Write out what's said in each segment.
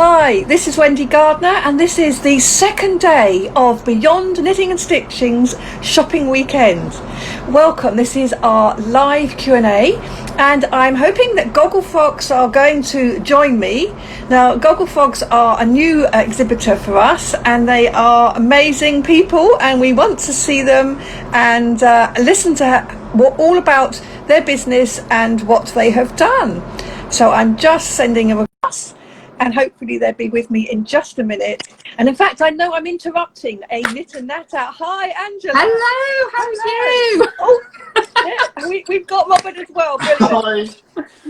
Hi, this is Wendy Gardner, and this is the second day of Beyond Knitting and Stitching's shopping weekend. Welcome. This is our live Q&A, and I'm hoping that Goggle Frogs are going to join me. Now, Goggle Frogs are a new exhibitor for us, and they are amazing people, and we want to see them and listen to all about their business and what they have done. So I'm just sending a request, and hopefully they'll be with me in just a minute. And in fact, I know I'm interrupting a knit and natter. Hi, Angela. Hello, how are you? Oh, yeah, we've got Robert as well. Brilliant. Hi.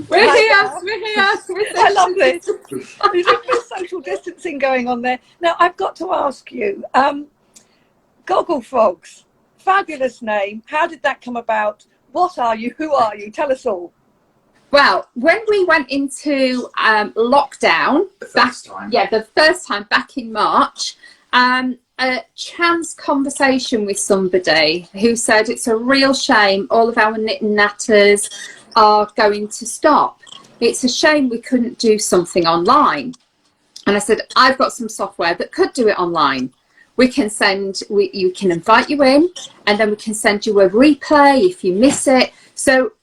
We're here. I love this. There's a bit of social distancing going on there. Now, I've got to ask you, Goggle Frogs, fabulous name. How did that come about? What are you? Who are you? Tell us all. Well, when we went into lockdown, the first time back in March, a chance conversation with somebody who said it's a real shame all of our knit and natters are going to stop. It's a shame we couldn't do something online. And I said, I've got some software that could do it online. We can you can invite you in, and then we can send you a replay if you miss it. So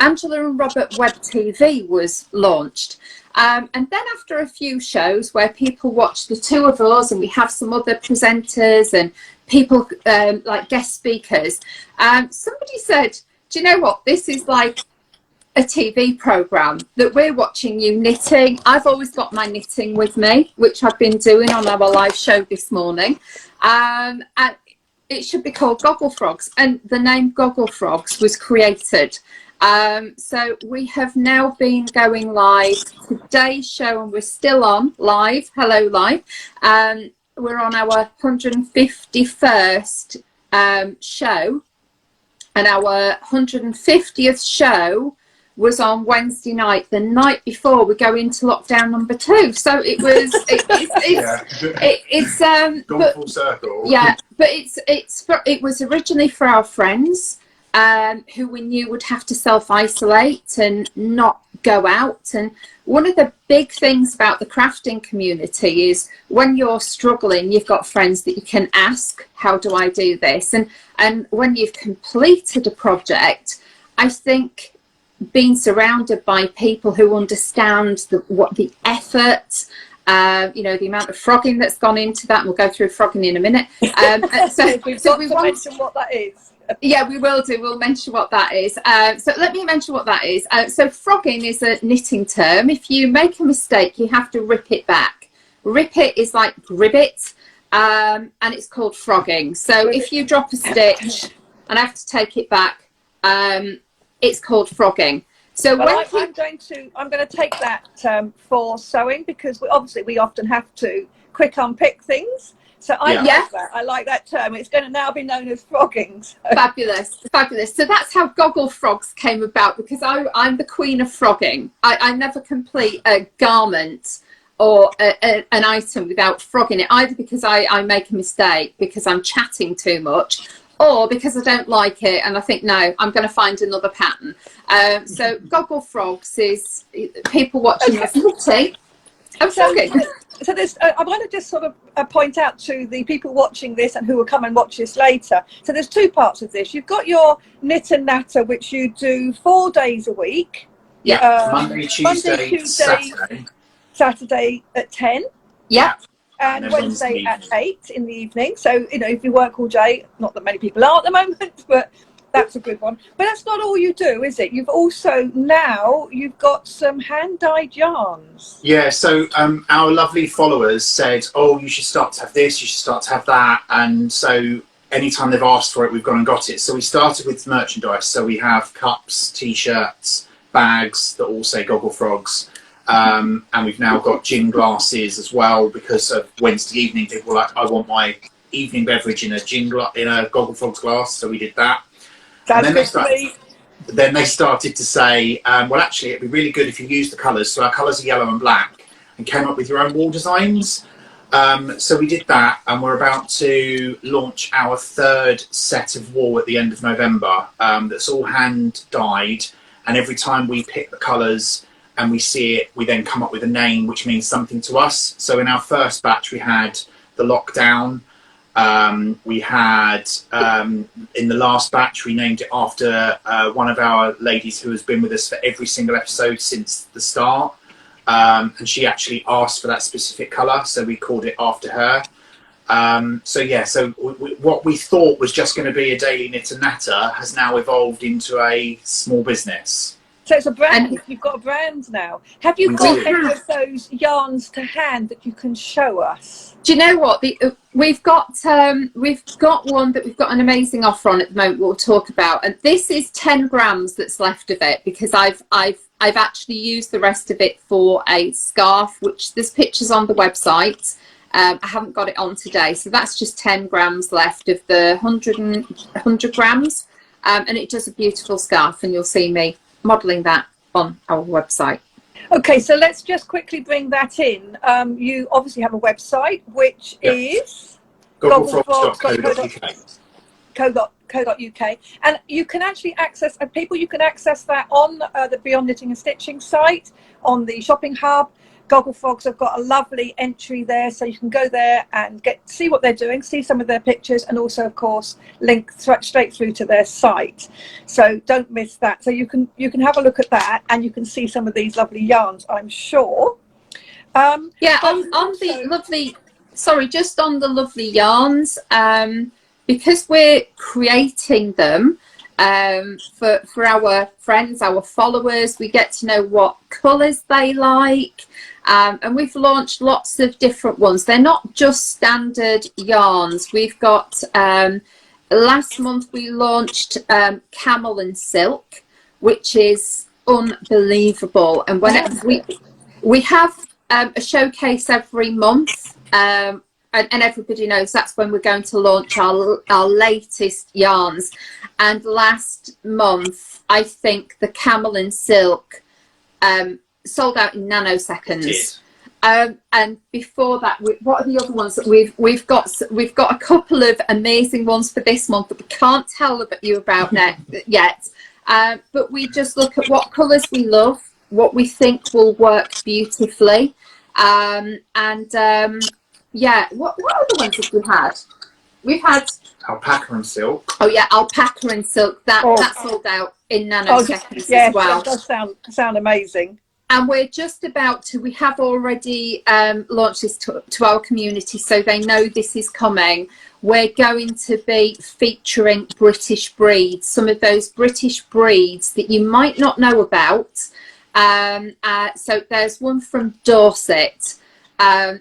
Angela and Robert Web TV was launched. And then after a few shows where people watch the two of us, and we have some other presenters and people like guest speakers, somebody said, do you know what? This is like a TV program that we're watching you knitting. I've always got my knitting with me, which I've been doing on our live show this morning. And it should be called Goggle Frogs. And the name Goggle Frogs was created. So we have now been going live today's show, and we're still on live. Hello live. We're on our 151st show, and our 150th show was on Wednesday night, the night before we go into lockdown number 2. So it was it's gone full circle. Yeah, but it was originally for our friends who we knew would have to self-isolate and not go out. And one of the big things about the crafting community is when you're struggling, you've got friends that you can ask, how do I do this? And when you've completed a project, I think being surrounded by people who understand the effort, the amount of frogging that's gone into that, and we'll go through frogging in a minute. So we want to mention what that is. Yeah, we will do. We'll mention what that is. So let me mention what that is. So frogging is a knitting term. If you make a mistake, you have to rip it back. Rip it is like ribbit, and it's called frogging. So if you drop a stitch and have to take it back, it's called frogging. So well, I'm going to take that for sewing, because we often have to quick unpick things. So I like that term. It's going to now be known as frogging. So. Fabulous. So that's how Goggle Frogs came about, because I'm the queen of frogging. I never complete a garment or an item without frogging it, either because I make a mistake because I'm chatting too much, or because I don't like it and I think, no, I'm going to find another pattern. So Goggle Frogs is people watching us knitting and frogging. So I want to just sort of point out to the people watching this and who will come and watch this later. So there's two parts of this. You've got your knit and natter, which you do 4 days a week. Yeah, Monday, Tuesday, Saturday at 10. Yeah. And Wednesday at 8 in the evening. So, if you work all day, not that many people are at the moment, but that's a good one. But that's not all you do, is it? You've also you've got some hand-dyed yarns. Yeah, so our lovely followers said, oh, you should start to have this, you should start to have that. And so anytime they've asked for it, we've gone and got it. So we started with merchandise. So we have cups, T-shirts, bags that all say Goggle Frogs. And we've now got gin glasses as well, because of Wednesday evening, people were like, I want my evening beverage in a Goggle Frogs glass. So we did that. And then they started to say, well, actually, it'd be really good if you use the colours. So our colours are yellow and black, and came up with your own wall designs. So we did that, and we're about to launch our 3rd set of wool at the end of November. That's all hand dyed, and every time we pick the colours and we see it, we then come up with a name which means something to us. So in our first batch, we had the lockdown. We had, in the last batch, we named it after one of our ladies who has been with us for every single episode since the start. And she actually asked for that specific colour, so we called it after her. So what we thought was just going to be a daily knit and natter has now evolved into a small business. So it's a brand. You've got a brand now. Have you got any of those yarns to hand that you can show us? Do you know what? We've got one that we've got an amazing offer on at the moment. We'll talk about, and this is 10 grams that's left of it, because I've actually used the rest of it for a scarf, which there's pictures on the website. I haven't got it on today, so that's just 10 grams left of the 100 grams, and it does a beautiful scarf, and you'll see me modelling that on our website. Okay, so let's just quickly bring that in. You obviously have a website, which is gogglefrogs.co.uk, and you can actually access, you can access that on the Beyond Knitting and Stitching site, on the shopping hub. Goggle Frogs have got a lovely entry there, so you can go there and see what they're doing, see some of their pictures, and also, of course, link straight through to their site. So don't miss that. So you can have a look at that, and you can see some of these lovely yarns, I'm sure. On the lovely yarns, because we're creating them for our friends, our followers, we get to know what colours they like. And we've launched lots of different ones. They're not just standard yarns. We've got, last month we launched Camel and Silk, which is unbelievable. And we have a showcase every month, and everybody knows that's when we're going to launch our latest yarns. And last month, I think the Camel and Silk sold out in nanoseconds. And before that, what are the other ones that we've got a couple of amazing ones for this month that we can't tell you about yet. But we just look at what colours we love, what we think will work beautifully, what other ones have we had? We've had Alpaca and Silk. Oh yeah, Alpaca and Silk. That sold out in nanoseconds as well. That does sound amazing. And we're just about to, we have already launched this to our community, so they know this is coming. We're going to be featuring British breeds, some of those British breeds that you might not know about. So there's one from Dorset. So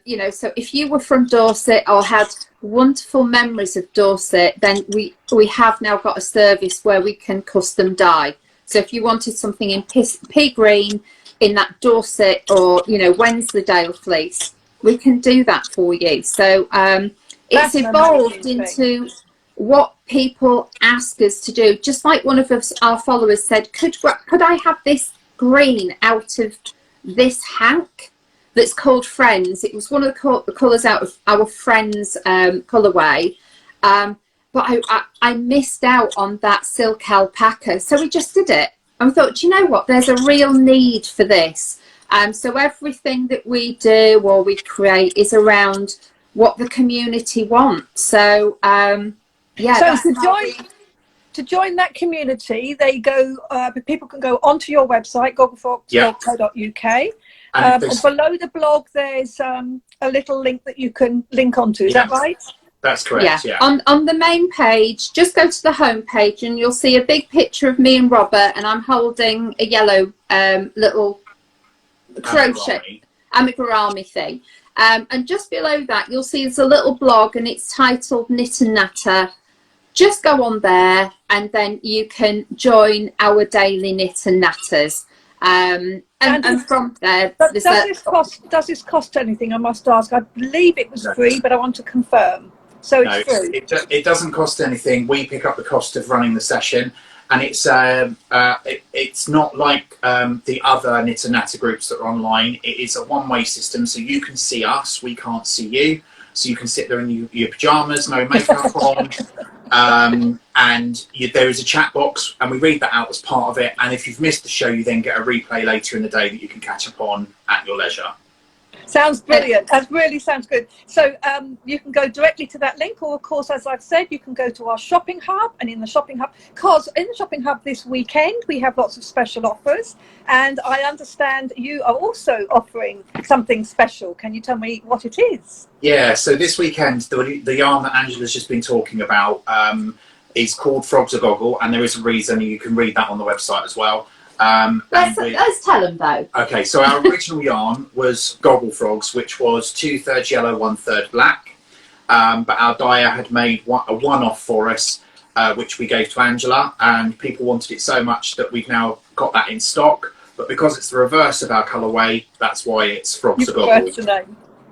if you were from Dorset or had wonderful memories of Dorset, then we have now got a service where we can custom dye. So if you wanted something in pea green, in that Dorset or Wensleydale fleece, we can do that for you. So it's evolved into what people ask us to do. Just like one of our followers said, could I have this green out of this hank that's called Friends? It was one of the colours out of our Friends colourway, but I missed out on that silk alpaca, so we just did it. And we thought, do you know what? There's a real need for this. So everything that we do or we create is around what the community wants. So to join that community, people can go onto your website, gogglefrogs.co.uk. And below the blog, there's a little link that you can link onto. Is that right? That's correct, yeah. On the main page, just go to the home page and you'll see a big picture of me and Robert, and I'm holding a yellow little crochet amigurumi thing. And just below that, you'll see there's a little blog and it's titled Knit and Natter. Just go on there and then you can join our daily knit and natters. And from there, does this cost anything? I must ask. I believe it was free, but I want to confirm. So it's free. It doesn't cost anything. We pick up the cost of running the session, and it's not like the other knit and natter groups that are online. It is a one-way system, so you can see us, we can't see you. So you can sit there in your pajamas, no makeup on, There is a chat box, and we read that out as part of it. And if you've missed the show, you then get a replay later in the day that you can catch up on at your leisure. Sounds brilliant. That really sounds good. So you can go directly to that link, or of course, as I've said, you can go to our shopping hub. And in the shopping hub, because in the shopping hub this weekend, we have lots of special offers. And I understand you are also offering something special. Can you tell me what it is? Yeah, so this weekend, the yarn that Angela's just been talking about is called Frogs a Goggle, and there is a reason. You can read that on the website as well. Let's tell them though. Okay, so our original yarn was Goggle Frogs, which was 2/3 yellow, 1/3 black. But our dyer had made a one-off for us, which we gave to Angela, and people wanted it so much that we've now got that in stock. But because it's the reverse of our colourway, that's why it's Frogs a Goggle,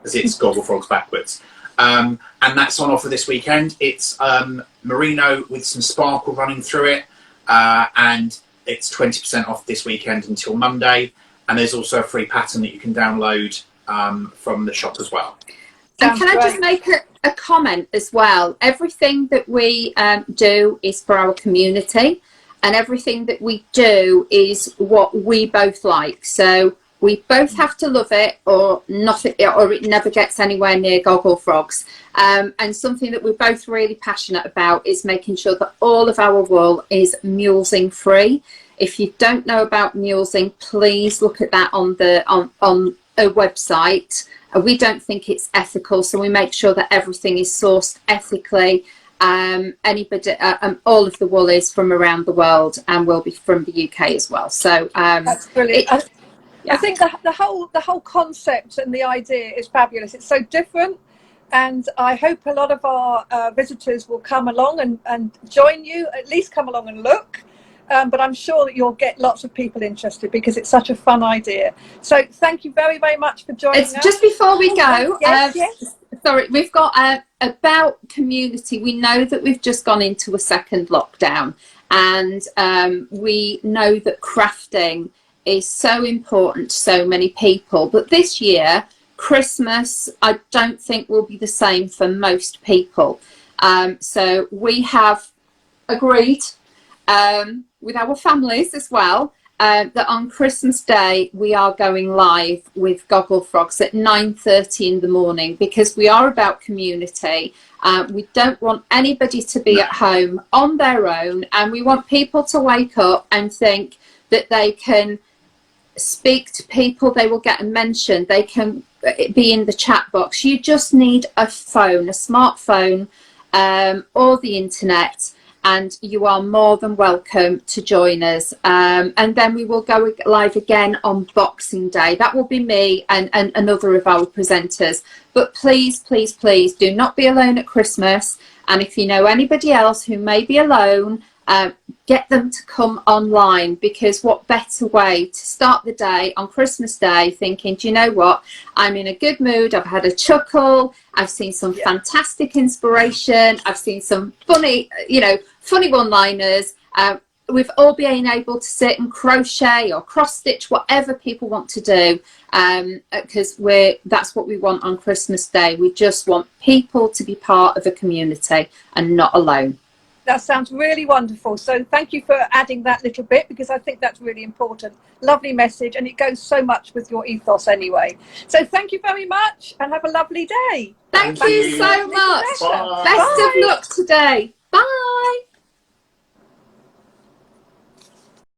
as it's Goggle Frogs backwards. And that's on offer this weekend. It's merino with some sparkle running through it, and it's 20% off this weekend until Monday. And there's also a free pattern that you can download from the shop as well. And can I just make a comment as well? Everything that we do is for our community, and everything that we do is what we both like. So we both have to love it, or nothing, or it never gets anywhere near Goggle Frogs. And something that we're both really passionate about is making sure that all of our wool is mulesing free. If you don't know about mulesing, please look at that on a website. We don't think it's ethical, so we make sure that everything is sourced ethically. All of the wool is from around the world and will be from the UK as well. So that's brilliant. I think the whole concept and the idea is fabulous. It's so different, and I hope a lot of our visitors will come along and join you. At least come along and look. But I'm sure that you'll get lots of people interested because it's such a fun idea. So thank you very, very much for joining us. Just before we go, yes. Sorry, we've got about community. We know that we've just gone into a second lockdown, and we know that crafting is so important to so many people. But this year, Christmas, I don't think will be the same for most people. So we have agreed with our families as well, that on Christmas Day we are going live with Goggle Frogs at 9:30 in the morning, because we are about community. We don't want anybody to be at home on their own, and we want people to wake up and think that they can speak to people, they will get a mention, they can be in the chat box. You just need a phone, a smartphone, or the internet, and you are more than welcome to join us. And then we will go live again on Boxing Day. That will be me and another of our presenters. But please, please, please do not be alone at Christmas. And if you know anybody else who may be alone, get them to come online, because what better way to start the day on Christmas Day thinking, do you know what, I'm in a good mood, I've had a chuckle, I've seen some fantastic inspiration, I've seen some funny one-liners, we've all been able to sit and crochet or cross stitch, whatever people want to do, because that's what we want on Christmas Day. We just want people to be part of a community and not alone. That sounds really wonderful. So thank you for adding that little bit, because I think that's really important. Lovely message, and it goes so much with your ethos anyway. So thank you very much, and have a lovely day. Thank you so much. Bye. Best of luck today. Bye.